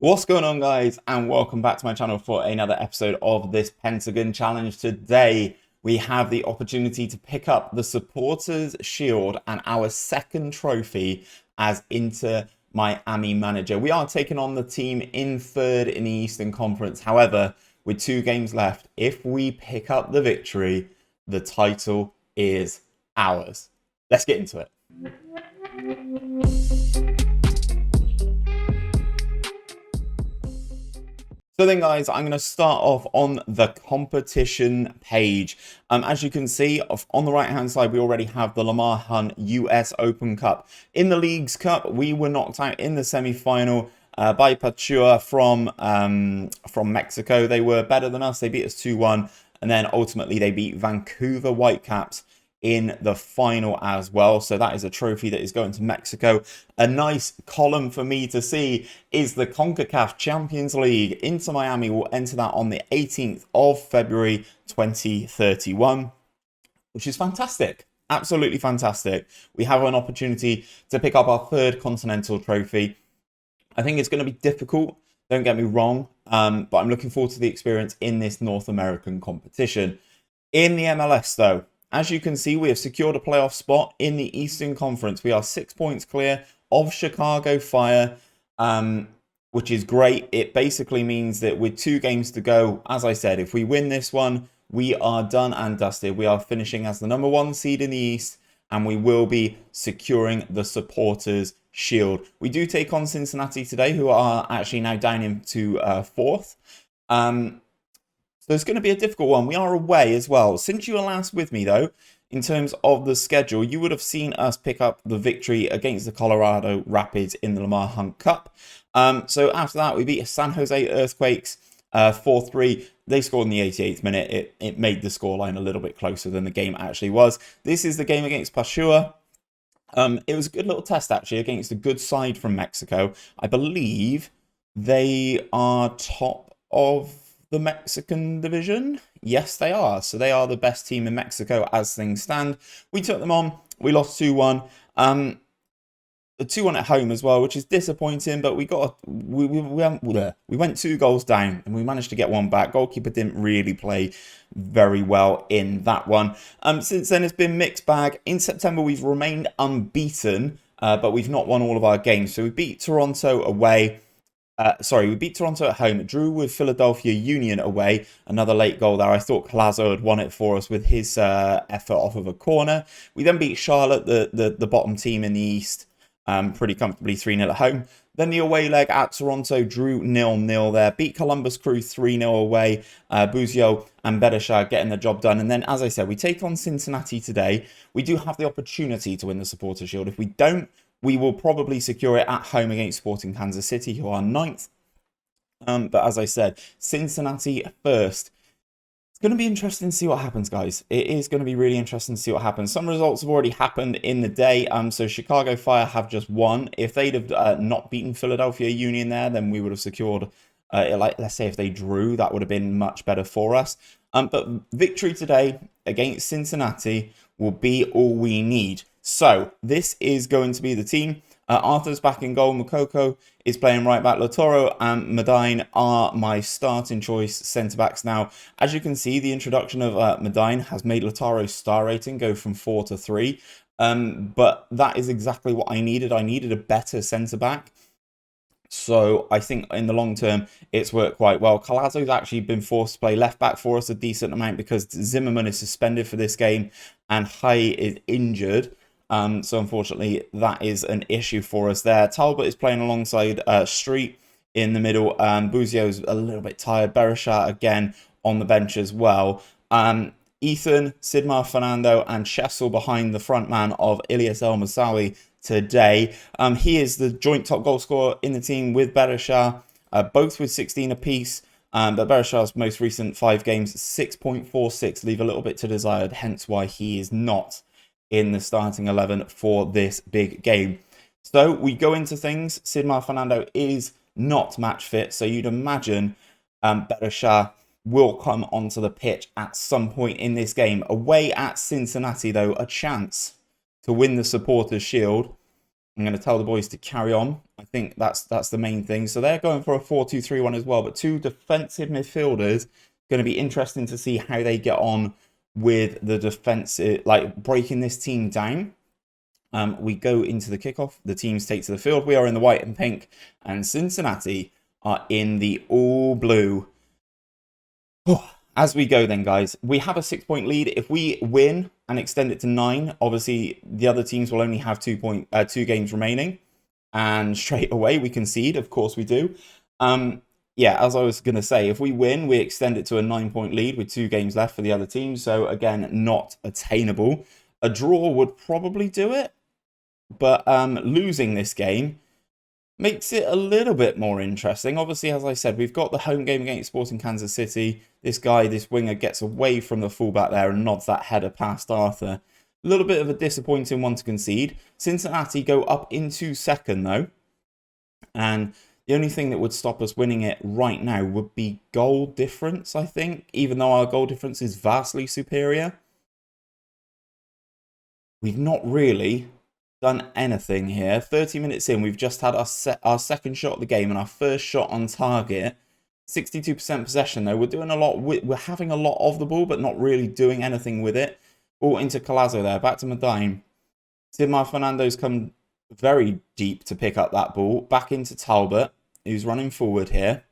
What's going on, guys, and welcome back to my channel for another episode of this Pentagon Challenge. Today we have the opportunity to pick up the Supporters Shield and our second trophy as Inter Miami manager. We are taking on the team in third in the Eastern Conference. However, with 2 games left, if we pick up the victory, the title is ours. Let's get into it. So then, guys, I'm going to start off on the competition page. As you can see, on the right-hand side, we already have the Lamar Hunt US Open Cup. In the Leagues Cup, we were knocked out in the semi-final by Pachuca from Mexico. They were better than us. They beat us 2-1, and then ultimately they beat Vancouver Whitecaps in the final as well. So that is a trophy that is going to Mexico. A nice column for me to see is the CONCACAF Champions League. Inter Miami will enter that on the 18th of February 2031, which is fantastic. Absolutely fantastic. We have an opportunity to pick up our third continental trophy. I think it's going to be difficult, don't get me wrong, but I'm looking forward to the experience in this North American competition. In the MLS, though, as you can see, we have secured a playoff spot in the Eastern Conference. We are 6 points clear of Chicago Fire, which is great. It basically means that with 2 games to go, as I said, if we win this one, we are done and dusted. We are finishing as the #1 seed in the East, and we will be securing the Supporters Shield. We do take on Cincinnati today, who are actually now down into 4th. So it's going to be a difficult one. We are away as well. Since you were last with me, though, in terms of the schedule, you would have seen us pick up the victory against the Colorado Rapids in the Lamar Hunt Cup. So after that, we beat San Jose Earthquakes 4-3. They scored in the 88th minute. It made the scoreline a little bit closer than the game actually was. This is the game against Pachuca. It was a good little test, actually, against a good side from Mexico. I believe they are top of the Mexican division. Yes, they are. So they are the best team in Mexico as things stand. We took them on. We lost 2-1. The 2-1 at home as well, which is disappointing, but we went 2 goals down and we managed to get 1 back. Goalkeeper didn't really play very well in that one. Since then, it's been mixed bag. In September, we've remained unbeaten, but we've not won all of our games. So we beat Toronto away. We beat Toronto at home, drew with Philadelphia Union away, another late goal there. I thought Collazo had won it for us with his effort off of a corner. We then beat Charlotte, the bottom team in the East, pretty comfortably 3-0 at home. Then the away leg at Toronto, drew 0-0 there, beat Columbus Crew 3-0 away, Buzio and Bereshar getting the job done. And then, as I said, we take on Cincinnati today. We do have the opportunity to win the Supporters Shield. If we don't, we will probably secure it at home against Sporting Kansas City, who are 9th. But as I said, Cincinnati first. It's going to be interesting to see what happens, guys. It is going to be really interesting to see what happens. Some results have already happened in the day. So Chicago Fire have just won. If they'd have not beaten Philadelphia Union there, then we would have secured, let's say if they drew, that would have been much better for us. But victory today against Cincinnati will be all we need. So this is going to be the team. Arthur's back in goal. Mukoko is playing right back. Latoro and Medine are my starting choice centre-backs now. As you can see, the introduction of Medine has made Lataro's star rating go from 4 to 3. But that is exactly what I needed. I needed a better centre-back. So I think in the long term, it's worked quite well. Collazo's actually been forced to play left back for us a decent amount because Zimmerman is suspended for this game and Hay is injured. So unfortunately, that is an issue for us there. Talbot is playing alongside Street in the middle. Buzio's a little bit tired. Bereshar again on the bench as well. Ethan, Sidmar Fernando, and Chessel behind the front man of Ilyas El Moussaoui today. He is the joint top goal scorer in the team with Bereshar, both with 16 apiece. But Bereshar's most recent 5 games, 6.46, leave a little bit to desired, hence why he is not in the starting 11 for this big game. So we go into things. Sidmar Fernando is not match fit, so you'd imagine Bereshar will come onto the pitch at some point in this game. Away at Cincinnati, though, a chance to win the Supporters Shield. I'm going to tell the boys to carry on. I think that's the main thing. So they're going for a 4-2-3-1 as well, but two defensive midfielders. Going to be interesting to see how they get on with the defensive, like breaking this team down. We go into the kickoff. The teams take to the field. We are in the white and pink, and Cincinnati are in the all blue. As we go then, guys, we have a 6-point lead. If we win and extend it to 9, obviously the other teams will only have 2 games remaining. And straight away we concede. Of course we do. Yeah, as I was going to say, if we win, we extend it to a 9-point lead with 2 games left for the other team. So again, not attainable. A draw would probably do it. But losing this game makes it a little bit more interesting. Obviously, as I said, we've got the home game against Sporting Kansas City. This guy, this winger, gets away from the fullback there and nods that header past Arthur. A little bit of a disappointing one to concede. Cincinnati go up into second, though. And the only thing that would stop us winning it right now would be goal difference, I think. Even though our goal difference is vastly superior. We've not really done anything here. 30 minutes in, we've just had our second shot of the game and our first shot on target. 62% possession though. We're doing a lot. We're having a lot of the ball, but not really doing anything with it. All into Collazo there. Back to Medine. Sidmar Fernando's come very deep to pick up that ball. Back into Talbot, who's running forward here.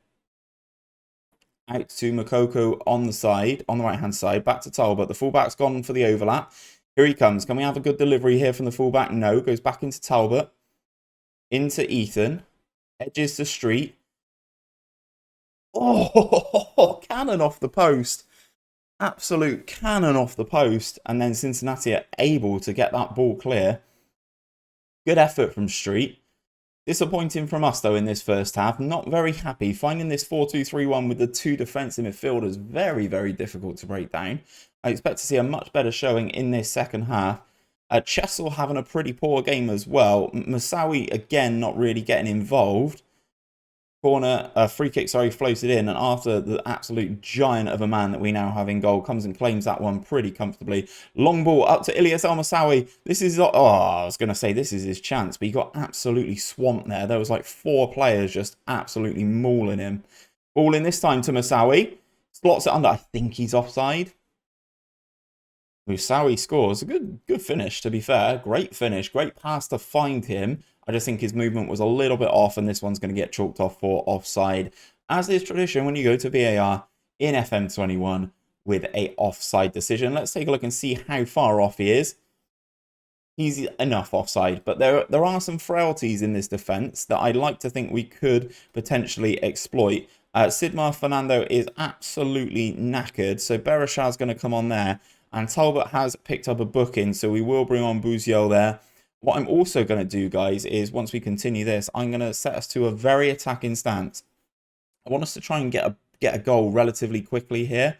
Out to Makoko on the side, on the right-hand side. Back to Talbot. The fullback's gone for the overlap. Here he comes. Can we have a good delivery here from the fullback? No. Goes back into Talbot. Into Ethan. Edges the street. Oh, cannon off the post. Absolute cannon off the post. And then Cincinnati are able to get that ball clear. Good effort from Street. Disappointing from us, though, in this first half. Not very happy. Finding this 4-2-3-1 with the 2 defensive midfielders very, very difficult to break down. I expect to see a much better showing in this second half. Chessel having a pretty poor game as well. Moussaoui, again, not really getting involved. Corner, free kick, sorry, floated in. And Arthur, the absolute giant of a man that we now have in goal, comes and claims that one pretty comfortably. Long ball up to Ilyas El-Moussaoui. This is, oh, I was going to say this is his chance, but he got absolutely swamped there. There was like 4 players just absolutely mauling him. Ball in this time to Moussaoui. Slots it under. I think he's offside. Moussaoui scores. A good finish, to be fair. Great finish. Great pass to find him. I just think his movement was a little bit off, and this one's going to get chalked off for offside. As is tradition when you go to VAR in FM21 with a offside decision. Let's take a look and see how far off he is. He's enough offside, but there are some frailties in this defence that I'd like to think we could potentially exploit. Sidmar Fernando is absolutely knackered, so Berishad's going to come on there. And Talbot has picked up a booking, so we will bring on Buziel there. What I'm also going to do, guys, is once we continue this, I'm going to set us to a very attacking stance. I want us to try and get a goal relatively quickly here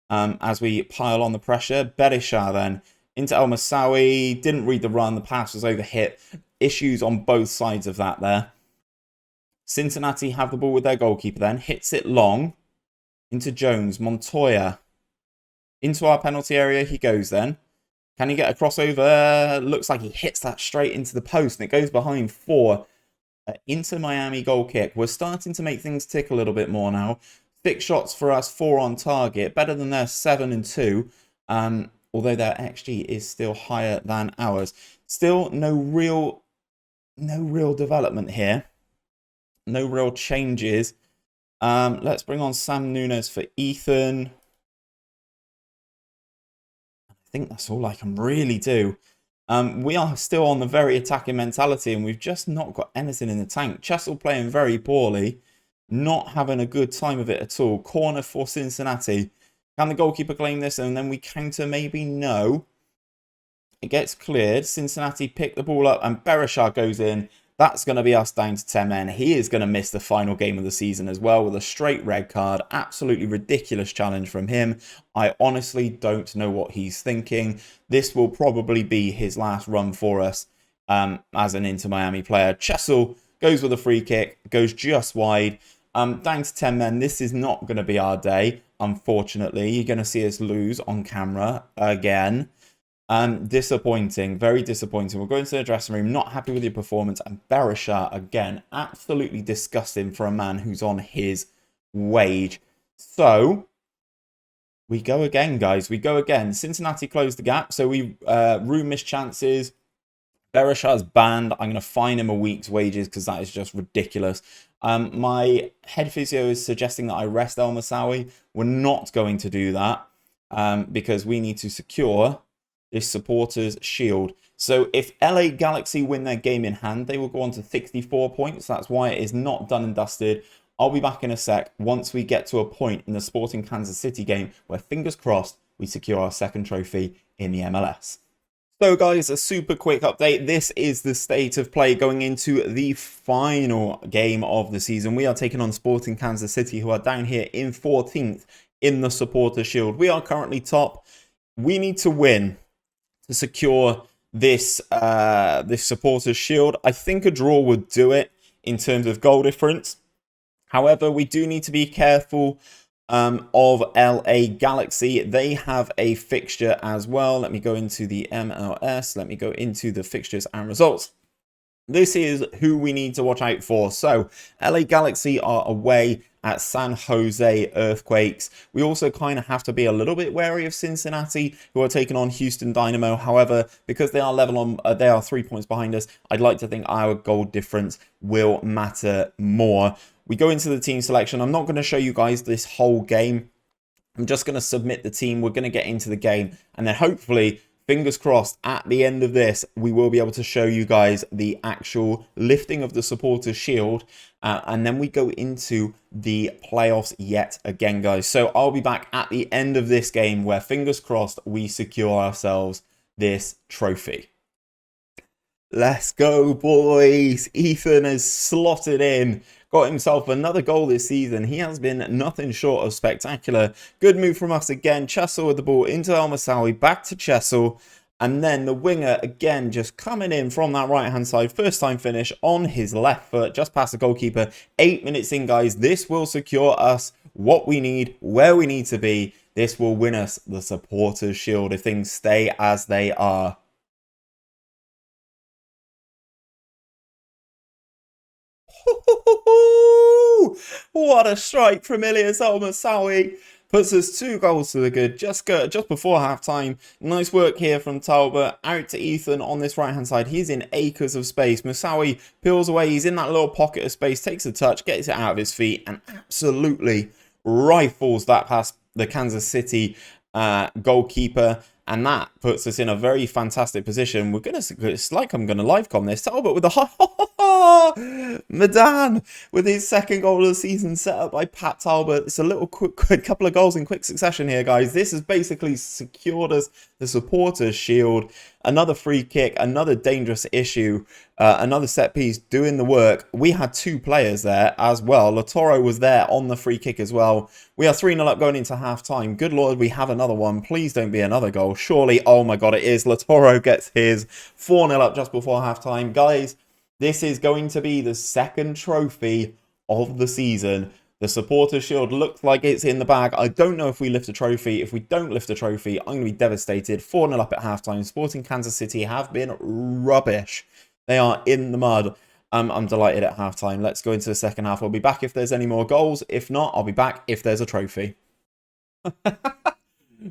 as we pile on the pressure. Berishad then into El-Moussaoui. Didn't read the run. The pass was overhit. Issues on both sides of that there. Cincinnati have the ball with their goalkeeper then. Hits it long into Jones. Montoya. Into our penalty area he goes then. Can he get a crossover? Looks like he hits that straight into the post. And it goes behind 4. Inter Miami goal kick. We're starting to make things tick a little bit more now. 6 shots for us, 4 on target. Better than their 7 and 2. Although their XG is still higher than ours. Still no real development here. No real changes. Let's bring on Sam Nunes for Ethan. I think that's all I can really do. We are still on the very attacking mentality, and we've just not got anything in the tank. Chessel playing very poorly, not having a good time of it at all. Corner for Cincinnati. Can the goalkeeper claim this? And then we counter, maybe no. It gets cleared. Cincinnati pick the ball up, and Berishad goes in. That's going to be us down to 10 men. He is going to miss the final game of the season as well with a straight red card. Absolutely ridiculous challenge from him. I honestly don't know what he's thinking. This will probably be his last run for us as an Inter Miami player. Chessel goes with a free kick, goes just wide. Down to 10 men. This is not going to be our day, unfortunately. You're going to see us lose on camera again. Disappointing, very disappointing. We'll go into the dressing room, not happy with your performance. And Berisha, again, absolutely disgusting for a man who's on his wage. So, we go again, guys. We go again. Cincinnati closed the gap. So, Rue missed chances. Berisha's banned. I'm going to fine him a week's wages because that is just ridiculous. My head physio is suggesting that I rest El Masawi. We're not going to do that because we need to secure this supporters shield. So if LA Galaxy win their game in hand, they will go on to 64 points. That's why it is not done and dusted. I'll be back in a sec once we get to a point in the Sporting Kansas City game where, fingers crossed, we secure our second trophy in the MLS. So guys, a super quick update. This is the state of play going into the final game of the season. We are taking on Sporting Kansas City, who are down here in 14th in the supporter shield. We are currently top. We need to win to secure this this supporters shield. I think a draw would do it in terms of goal difference. However, we do need to be careful of LA Galaxy. They have a fixture as well. Let me go into the MLS. Let me go into the fixtures and results. This is who we need to watch out for. So, LA Galaxy are away at San Jose Earthquakes. We also kind of have to be a little bit wary of Cincinnati, who are taking on Houston Dynamo. However, because they are level on, they are 3 points behind us, I'd like to think our goal difference will matter more. We go into the team selection. I'm not going to show you guys this whole game. I'm just going to submit the team. We're going to get into the game. And then hopefully, fingers crossed, at the end of this, we will be able to show you guys the actual lifting of the supporters shield. And then we go into the playoffs yet again, guys. So I'll be back at the end of this game where, fingers crossed, we secure ourselves this trophy. Let's go, boys. Ethan has slotted in. Got himself another goal this season. He has been nothing short of spectacular. Good move from us again. Chessel with the ball into El Masawi. Back to Chessel. And then the winger again just coming in from that right-hand side. First time finish on his left foot. Just past the goalkeeper. 8 minutes in, guys. This will secure us what we need, where we need to be. This will win us the supporters shield if things stay as they are. What a strike from Ilyas El Masawi. Puts us 2 goals to the good just before half-time. Nice work here from Talbot. Out to Ethan on this right-hand side. He's in acres of space. Masawi peels away. He's in that little pocket of space. Takes a touch. Gets it out of his feet. And absolutely rifles that past the Kansas City goalkeeper. And that puts us in a very fantastic position. We're going to, it's like I'm going to live com this. Talbot with a Madan with his second goal of the season set up by Pat Talbot. It's a little quick couple of goals in quick succession here, guys. This has basically secured us the supporters shield. Another free kick, another dangerous issue, another set piece doing the work. We had 2 players there as well. Latoro was there on the free kick as well. We are 3-0 up going into half time. Good Lord, we have another one. Please don't be another goal. Surely, oh my God, it is. Latoro gets his 4-0 up just before half time. Guys, this is going to be the second trophy of the season. The supporters shield looks like it's in the bag. I don't know if we lift a trophy. If we don't lift a trophy, I'm going to be devastated. 4-0 up at halftime. Sporting Kansas City have been rubbish. They are in the mud. I'm delighted at halftime. Let's go into the second half. I'll be back if there's any more goals. If not, I'll be back if there's a trophy.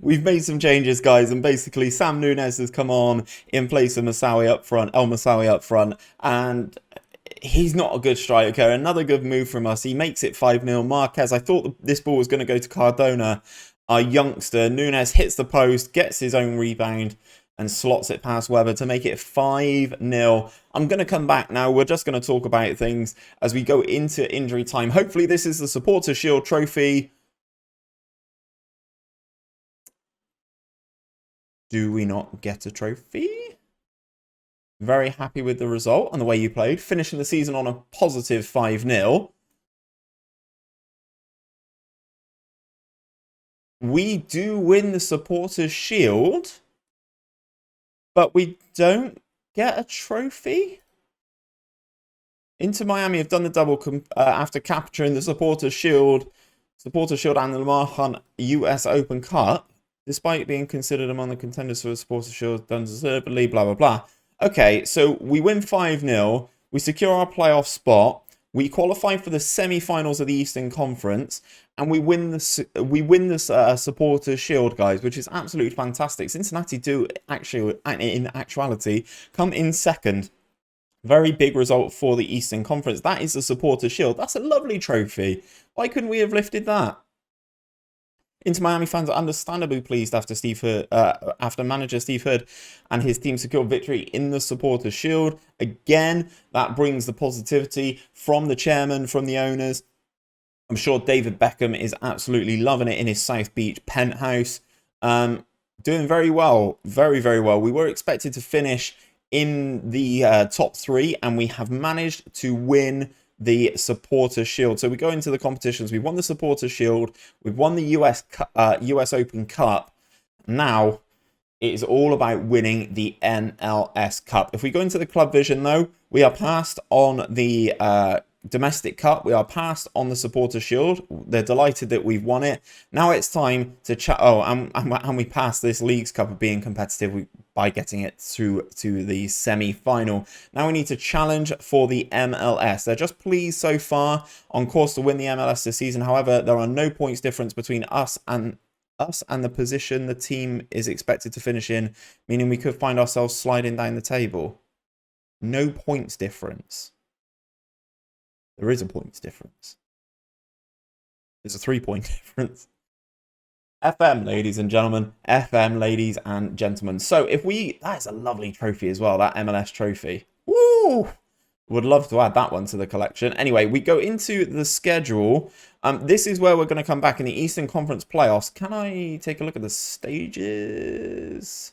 We've made some changes, guys, and basically Sam Nunes has come on in place of Masawi up front, El Masawi up front, and he's not a good striker. Another good move from us. He makes it 5-0. Marquez, I thought this ball was going to go to Cardona. Our youngster, Nunes hits the post, gets his own rebound, and slots it past Weber to make it 5-0. I'm going to come back now. We're just going to talk about things as we go into injury time. Hopefully this is the Supporter Shield trophy. Do we not get a trophy? Very happy with the result and the way you played. Finishing the season on a positive 5-0. We do win the Supporters' Shield, but we don't get a trophy. Inter Miami have done the double after capturing the Supporters' Shield and the Lamar Hunt US Open Cup. despite being considered among the contenders for the Supporters' Shield, done deservedly, blah, blah, blah. Okay, so we win 5-0. We secure our playoff spot. We qualify for the semi-finals of the Eastern Conference, and we win the Supporters' Shield, guys, which is absolutely fantastic. Cincinnati do actually, in actuality, come in second. Very big result for the Eastern Conference. That is the Supporters' Shield. That's a lovely trophy. Why couldn't we have lifted that? Inter Miami fans are understandably pleased after after manager Steve Hood and his team secured victory in the Supporters' Shield. Again, that brings the positivity from the chairman, from the owners. I'm sure David Beckham is absolutely loving it in his South Beach penthouse. Doing very well, very, very well. We were expected to finish in the top 3, and we have managed to win the Supporters' Shield. So we go into the competitions. We won the Supporters' Shield. We've won the US Open Cup. Now it is all about winning the NLS Cup. If we go into the club vision, though, we are passed on the Domestic Cup. We are passed on the Supporters' Shield. They're delighted that we've won it. Now it's time to chat. Oh, and we passed this Leagues Cup of being competitive by getting it through to the semi-final. Now we need to challenge for the MLS. They're just pleased so far, on course to win the MLS this season. However, there are no points difference between us and the position the team is expected to finish in, meaning we could find ourselves sliding down the table. No points difference. There is a points difference. There's a 3-point difference. FM, ladies and gentlemen. FM, ladies and gentlemen. So if that is a lovely trophy as well, that MLS trophy. Woo! Would love to add that one to the collection. Anyway, we go into the schedule. This is where we're going to come back in the Eastern Conference playoffs. Can I take a look at the stages?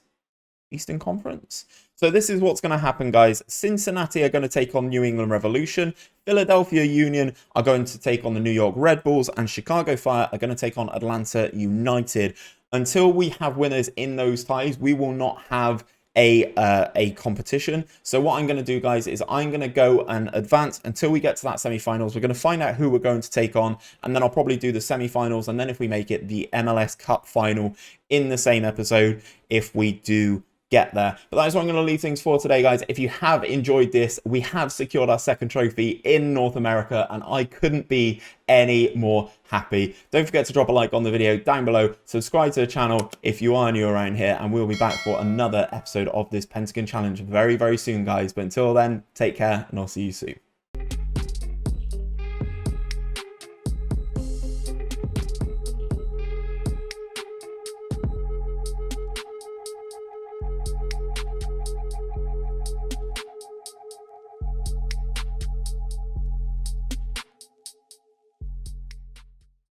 Eastern Conference. So this is what's going to happen, guys. Cincinnati are going to take on New England Revolution. Philadelphia Union are going to take on the New York Red Bulls. And Chicago Fire are going to take on Atlanta United. Until we have winners in those ties, we will not have a competition. So what I'm going to do, guys, is I'm going to go and advance until we get to that semi-finals. We're going to find out who we're going to take on, and then I'll probably do the semi-finals, and then if we make it, the MLS Cup final in the same episode if we do get there. But that is what I'm going to leave things for today, guys. If you have enjoyed this, we have secured our second trophy in North America, and I couldn't be any more happy. Don't forget to drop a like on the video down below, subscribe to the channel if you are new around here, and we'll be back for another episode of this Pentagon Challenge very, very soon, guys. But until then, take care, and I'll see you soon.